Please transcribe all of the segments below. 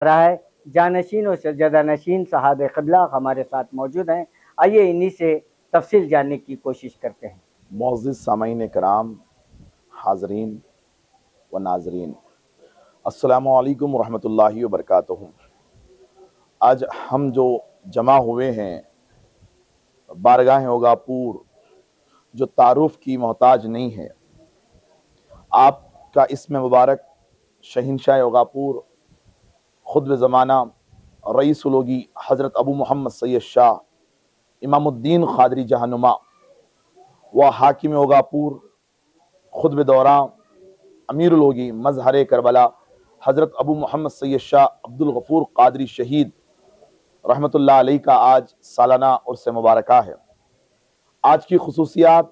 रहा है। जानशीन और सज्जदा नशीन साहब क़िबला हमारे साथ मौजूद हैं। आइए इन्हीं से तफसील जानने की कोशिश करते हैं। मोअज़्ज़िज़ सामईन कराम, हाज़रीन व नाज़रीन, अस्सलामु अलैकुम व रहमतुल्लाहि व बरकातुहू। आज हम जो जमा हुए हैं बारगाह होगापुर, जो तारुफ़ की मोहताज नहीं है, आपका इसम मुबारक शहंशाह होगापुर, खुद ज़माना रईस-उल-लोगी हज़रत अबू मोहम्मद सैयद शाह इमामुद्दीन क़ादरी जहानुमा व हाकिम होगापुर, खुद दौरा अमीरुल-लोगी मज़हर करबला हज़रत अबू मोहम्मद सैयद शाह अब्दुल गफ़ूर क़ादरी शहीद रहमतुल्लाह अलैह का आज सालाना उर्स मुबारका है। आज की खुसूसियात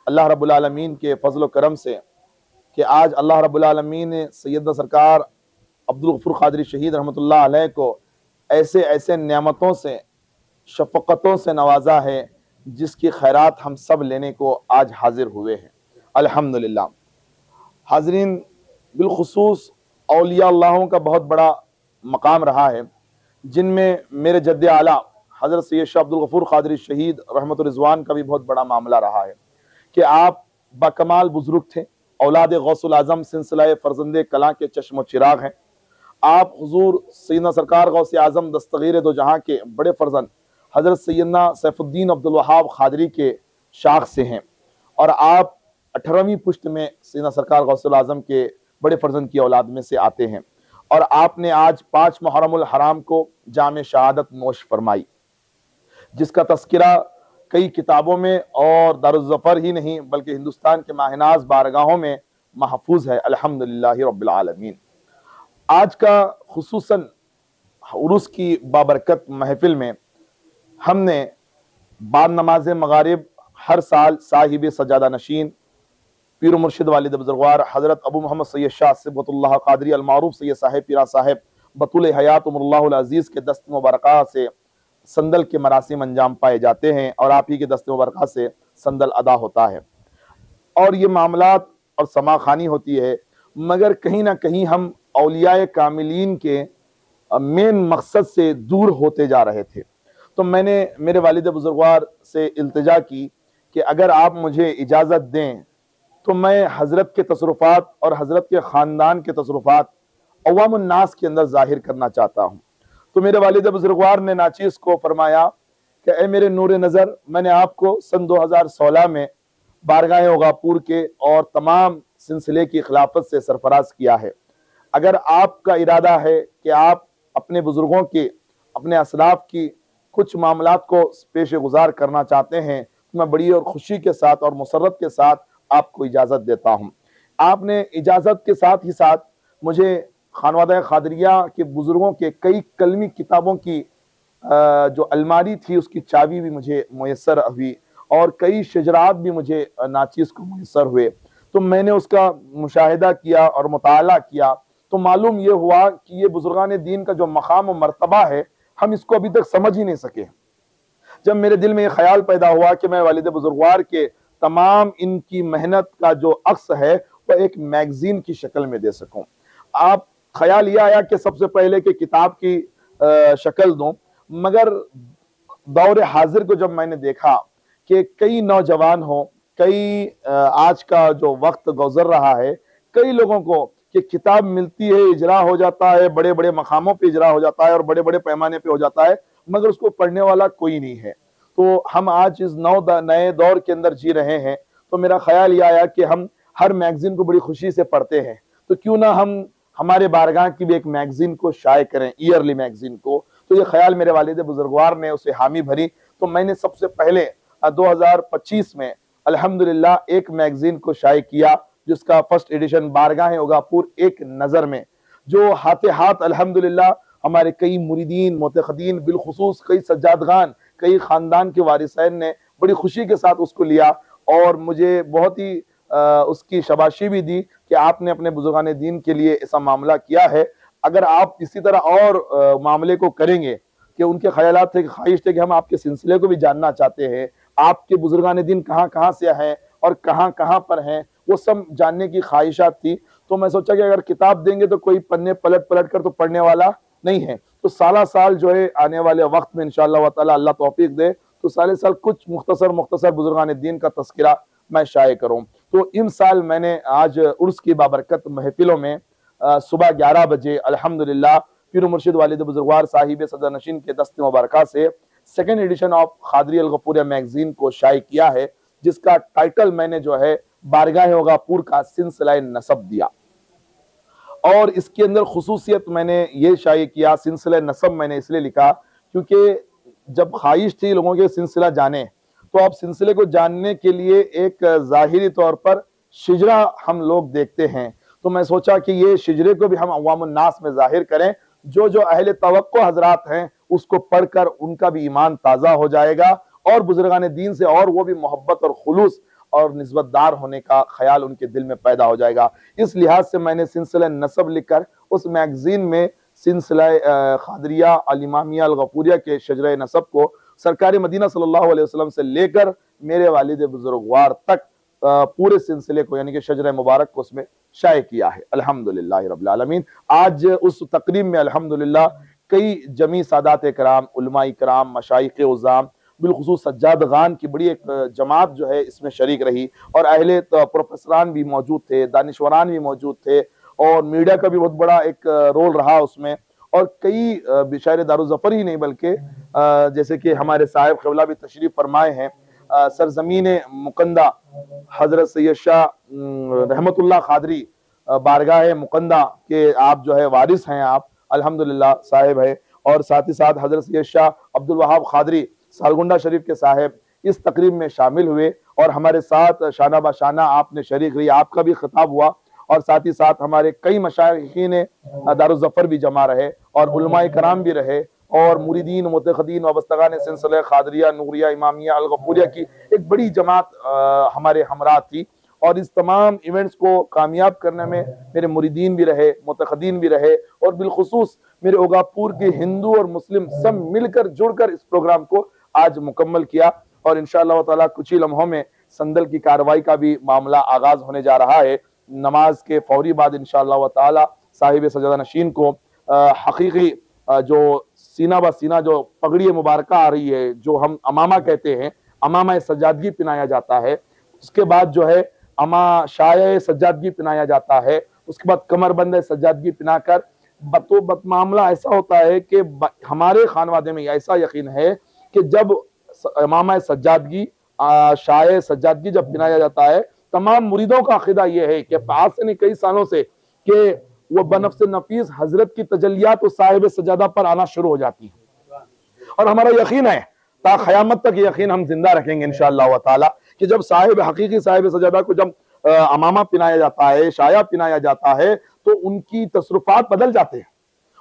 अल्लाह रब्बुल आलमीन के फ़ज़ल व करम से कि आज अल्लाह रब्बुल आलमीन ने सैयदना सरकार अब्दुल गफ़ूर क़ादरी शहीद रहमतुल्लाह अलैह को ऐसे ऐसे नेमतों से, शफ़क़तों से नवाजा है जिसकी खैरात हम सब लेने को आज हाजिर हुए हैं। अल्हम्दुलिल्लाह। हाज़रीन, बिलखुसूस औलिया अल्लाहों का बहुत बड़ा मकाम रहा है, जिनमें मेरे जद्द आला हज़रत सैयद शाह अब्दुल गफ़ूर क़ादरी शहीद रहमत रिज़वान का भी बहुत बड़ा मामला रहा है कि आप बाकमाल बुज़ुर्ग थे, औलाद गौसुल आज़म सिलसिला फ़र्ज़ंदे कलां के चश्म चिराग हैं। आप हुज़ूर सैयदना सरकार गौसे आज़म दस्तगीर दो जहाँ के बड़े फ़र्जंद हज़रत सैयदना सैफुद्दीन अब्दुल वहाब क़ादरी के शाख से हैं और आप 18वीं पुश्त में सैयदना सरकार गौसुल आज़म के बड़े फ़र्जंद की औलाद में से आते हैं और आपने आज 5 मुहर्रमुल हराम को जाम शहादत नोश फरमाई, जिसका तस्किरा कई किताबों में और दारुल ज़फ़र ही नहीं बल्कि हिंदुस्तान के माहिनाज बारगाहों में महफूज है। अल्हम्दुलिल्लाहि रब्बिल आलमीन। आज का खुसूसन उर्स की बाबरकत महफिल में हमने बाद नमाज मगारिब हर साल साहिब सजादा नशीन पीर मुर्शिद वालिद बुज़ुर्गवार हज़रत अबू मोहम्मद सैयद शाह सिबतुल्लाह क़ादरी अलमारूफ सैयद साहिब पीरा साहिब बतूल हयात उमरुल्लाहुल अज़ीज़ के दस्त मुबारका से संदल के मरासिम अंजाम पाए जाते हैं और आप ही के दस्त मुबारका से संदल अदा होता है और ये मामलात और समाखानी होती है। मगर कहीं ना कहीं हम औलियाए कामिलीन के मेन मकसद से दूर होते जा रहे थे। तो मैंने मेरे वालिद बुज़ुर्गवार से इल्तिजा की कि अगर आप मुझे इजाज़त दें तो मैं हज़रत के तसरुफ़ात और हज़रत के ख़ानदान के तसरुफ़ात अवामुन नास के अंदर ज़ाहिर करना चाहता हूँ। तो मेरे वालिद बुज़ुर्गवार ने नाचीज़ को फरमाया कि ए मेरे नूर नज़र, मैंने आपको सन 2016 में बारगाह होगापुर के और तमाम सिलसिले की खिलाफत से सरफराज किया है। अगर आपका इरादा है कि आप अपने बुज़ुर्गों के, अपने असलाफ की कुछ मामलात को पेश गुज़ार करना चाहते हैं तो मैं बड़ी और खुशी के साथ और मुसर्रत के साथ आपको इजाज़त देता हूँ। आपने इजाज़त के साथ ही साथ मुझे खानवादा क़ादरिया के बुज़ुर्गों के कई कलमी किताबों की जो अलमारी थी उसकी चाबी भी मुझे मुयस्सर हुई और कई शजरात भी मुझे नाचीज़ को मुयस्सर हुए। तो मैंने उसका मुशाहिदा किया और मुताला किया तो मालूम ये हुआ कि ये बुज़ुर्गान दीन का जो मकाम और मर्तबा है, हम इसको अभी तक समझ ही नहीं सके। जब मेरे दिल में ये ख्याल पैदा हुआ कि मैं वालिद बुज़ुर्गवार के तमाम इनकी मेहनत का जो अक्स है वह एक मैगजीन की शक्ल में दे सकूं, आप ख्याल ये आया कि सबसे पहले कि किताब की शक्ल दूं। मगर दौर हाजिर को जब मैंने देखा कि कई नौजवान हो, कई आज का जो वक्त गुजर रहा है, कई लोगों को कि किताब मिलती है, इजरा हो जाता है, बड़े बड़े मकामों पे इजरा हो जाता है और बड़े बड़े पैमाने पे हो जाता है, मगर उसको पढ़ने वाला कोई नहीं है। तो हम आज इस नए दौर के अंदर जी रहे हैं। तो मेरा ख्याल ये आया कि हम हर मैगजीन को बड़ी खुशी से पढ़ते हैं, तो क्यों ना हम हमारे बारगाह की भी एक मैगजीन को शाये करें, ईयरली मैगजीन को। तो ये ख्याल मेरे वालिद बुजुर्गवार ने उसे हामी भरी। तो मैंने सबसे पहले 2025 में अल्हम्दुलिल्लाह एक मैगजीन को शाये किया, जिसका फर्स्ट एडिशन बारगाह होगापुर एक नजर में, जो हाथे हाथ अल्हम्दुलिल्लाह हमारे कई मुरीदीन मोतखदीन बिलखुसूस कई सज्जादगान, कई खानदान के वारिसैन ने बड़ी खुशी के साथ उसको लिया और मुझे बहुत ही उसकी शाबाशी भी दी कि आपने अपने बुजुर्गान दीन के लिए ऐसा मामला किया है। अगर आप इसी तरह और मामले को करेंगे कि उनके ख्यालात थे, ख्वाहिश थे कि हम आपके सिलसिले को भी जानना चाहते हैं, आपके बुजुर्गान दीन कहाँ कहाँ से हैं और कहाँ कहाँ पर हैं, वो सब जानने की ख्वाहिशात थी। तो मैं सोचा कि अगर किताब देंगे तो कोई पन्ने पलट पलट कर तो पढ़ने वाला नहीं है। तो साला साल जो है आने वाले वक्त में इंशाअल्लाह ताला अल्लाह तौफीक दे तो साले साल कुछ मुख्तसर बुजुर्गान दीन का तस्करा मैं शाये करूं। तो इन साल मैंने आज उर्स की बाबरकत महफिलों में सुबह 11 बजे अल्हम्दुलिल्लाह पीर मुर्शिद वालिद बुजुर्गवार साहिब सदर नशीन के दस्त मुबारका से second edition of Qadri Al Ghafooria magazine को शाये किया है, जिसका टाइटल मैंने जो है बारगाह गफूर का सिलसिला नसब दिया। और इसके अंदर खुसूसियत मैंने ये शाये किया, सिलसिला नसब मैंने इसलिए लिखा क्योंकि जब ख्वाहिश थी लोगों के सिलसिला जाने, तो अब सिलसिले को जानने के लिए एक जाहिरी तौर पर शिजरा हम लोग देखते हैं, तो मैं सोचा कि ये शिजरे को भी हम अवामुन नास में जाहिर करें। जो जो अहले तवक्को हजरात हैं उसको पढ़कर उनका भी ईमान ताज़ा हो जाएगा और बुजुर्गान दीन से और वो भी मोहब्बत और खुलूस और निस्बतदार होने का ख्याल उनके दिल में पैदा हो जाएगा। इस लिहाज से मैंने सिलसिला नसब लिखकर उस मैगजीन में सिलसिला खादरिया अल इमामिया अल गफूरिया के शजरा नसब को सरकार मदीना सल्लल्लाहु अलैहि वसल्लम से लेकर मेरे वालिद बुजुर्गवार तक पूरे सिलसिले को यानी कि शजरा मुबारक को उसमें शाये किया है। अल्हम्दुलिल्लाह रब्बिल आलमीन। आज उस तकरीब में अल्हम्दुलिल्लाह कई जमी सादात कराम, उलमा कराम, मशाइख उज़ाम, बिलखुसूस सज्जाद खान की बड़ी एक जमात जो है इसमें शरीक रही और अहले प्रोफेसरान भी मौजूद थे, दानिशवरान भी मौजूद थे और मीडिया का भी बहुत बड़ा एक रोल रहा उसमें। और कई बिशायर दारुज़फ़र ही नहीं बल्कि जैसे कि हमारे साहिब क़िबला भी तशरीफ फरमाए हैं, सरजमीन मुकंदा हजरत सैयद शाह रहमतुल्लाह खादरी बारगाह मुकंदा के आप जो है वारिस हैं, आप अल्हम्दुलिल्लाह साहिब है। और साथ ही साथ हजरत सैयद शाह अब्दुल वहाब खादरी सालगुंडा शरीफ के साहिब इस तकरीब में शामिल हुए और हमारे साथ शाना बाशाना आपने शरीक रही, आपका भी खिताब हुआ और साथ ही साथ हमारे कई मशाइखीन दारुज़फ़र भी जमा रहे और उलमाए कराम भी रहे और मुरीदीन मुतखदीन वाबस्तगान सिलसिला खादरिया नूरिया इमामिया अल गफूरिया की एक बड़ी जमात हमारे हमरा थी। और इस तमाम इवेंट्स को कामयाब करने में मेरे मुरीदीन भी रहे, मुतखदीन भी रहे और बिलखुसूस मेरे ओगापुर के हिंदू और मुस्लिम सब मिलकर जुड़कर इस प्रोग्राम को आज मुकम्मल किया। और इंशाअल्लाह ताला कुछ ही लम्हों में संदल की कार्रवाई का भी मामला आगाज होने जा रहा है। नमाज के फौरी बाद इंशाअल्लाह ताला साहिब सजदा नशीन को हकीकी जो सीना ब सीना जो पगड़ी मुबारक आ रही है, जो हम अमामा कहते हैं, अमामा सज्जादगी पिनाया जाता है, उसके बाद जो है अमा शाये सज्जादगी पिनाया जाता है, उसके बाद कमरबंद सज्जादगी पिनाकर बत मामला ऐसा होता है कि हमारे खानवादे में ऐसा यकीन है कि जब अमामा सज्जादगी शाये सज्जादगी जब पिनाया जाता है, तमाम मुरीदों का अकीदा यह है कि आज से नहीं कई सालों से कि वो बनफ्स नफीस हजरत की तजल्लियात तो साहिब सजादा पर आना शुरू हो जाती है। और हमारा यकीन है ता क़यामत तक यकीन हम जिंदा रखेंगे इंशाअल्लाह ताला कि जब साहिब हकीकी साहिब सजादा को जब अमामा पिनाया जाता है, शाया पिनाया जाता है, तो उनकी तसरुफात बदल जाते हैं।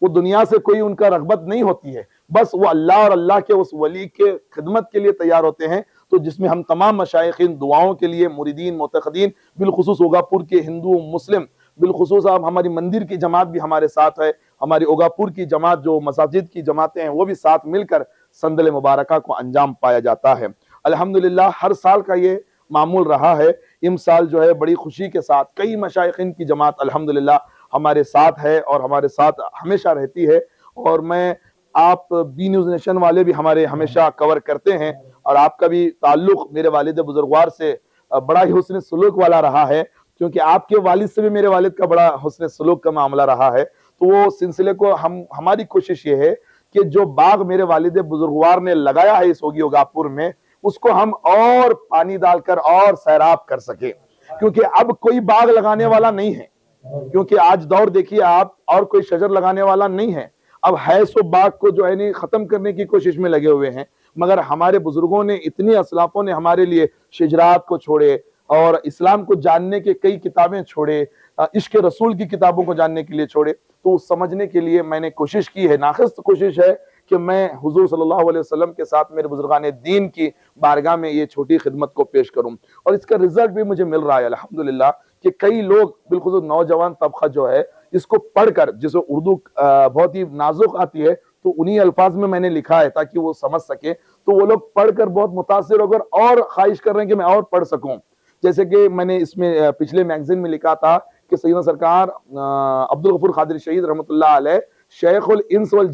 वो दुनिया से कोई उनका रगबत नहीं होती है, बस वो अल्लाह और अल्लाह के उस वली के खिदमत के लिए तैयार होते हैं। तो जिसमें हम तमाम मशाइखीन दुआओं के लिए मुरीदीन मुतखदीन बिलखुसूस ओगापुर के हिंदू मुस्लिम बिलखुसूस अब हमारी मंदिर की जमात भी हमारे साथ है, हमारी ओगापुर की जमात जो मसाजिद की जमातें हैं वो भी साथ मिलकर संदल मुबारका को अंजाम पाया जाता है। अल्हम्दुलिल्लाह हर साल का ये मामूल रहा है। इम साल जो है बड़ी खुशी के साथ कई मशाइखीन की जमात अल्हम्दुलिल्लाह हमारे साथ है और हमारे साथ हमेशा रहती है। और मैं आप बी न्यूज़ नेशन वाले भी हमारे हमेशा कवर करते हैं और आपका भी ताल्लुक मेरे वालिद बुजुर्गवार से बड़ा ही हुस्न सलूक वाला रहा है, क्योंकि आपके वालिद से भी मेरे वालिद का बड़ा हुस्न सलूक का मामला रहा है। तो वो सिलसिले को हमारी कोशिश ये है कि जो बाग मेरे वालिद बुजुर्गवार ने लगाया है इस होगी ओगापुर में, उसको हम और पानी डालकर और सैराब कर सके, क्योंकि अब कोई बाग लगाने वाला नहीं है, क्योंकि आज दौर देखिए आप, और कोई शजर लगाने वाला नहीं है। अब है सो बाग को जो है नहीं खत्म करने की कोशिश में लगे हुए हैं, मगर हमारे बुजुर्गों ने इतनी असलाफों ने हमारे लिए शिजरात को छोड़े और इस्लाम को जानने के कई किताबें छोड़े, इश्क रसूल की किताबों को जानने के लिए छोड़े। तो समझने के लिए मैंने कोशिश की है, नाखिस कोशिश है कि मैं हुजूर सल्लल्लाहु अलैहि वसल्लम के साथ मेरे बुजुर्गान दीन की बारगाह में ये छोटी खिदमत को पेश करूं। और इसका रिजल्ट भी मुझे मिल रहा है अल्हम्दुलिल्लाह कि कई लोग बिल्कुल नौजवान तबका जो है इसको पढ़कर, जिसे उर्दू बहुत ही नाजुक आती है, तो उन्हीं अल्फाज में मैंने लिखा है ताकि वो समझ सके, तो वो लोग पढ़कर बहुत मुतासिर होकर और ख्वाहिश कर रहे हैं कि मैं और पढ़ सकूं। जैसे कि मैंने इसमें पिछले मैगजीन में लिखा था कि सैयदना सरकार अब्दुल गफूर खादरी शहीद रहमतुल्लाह अलैह शेखुल इंस वल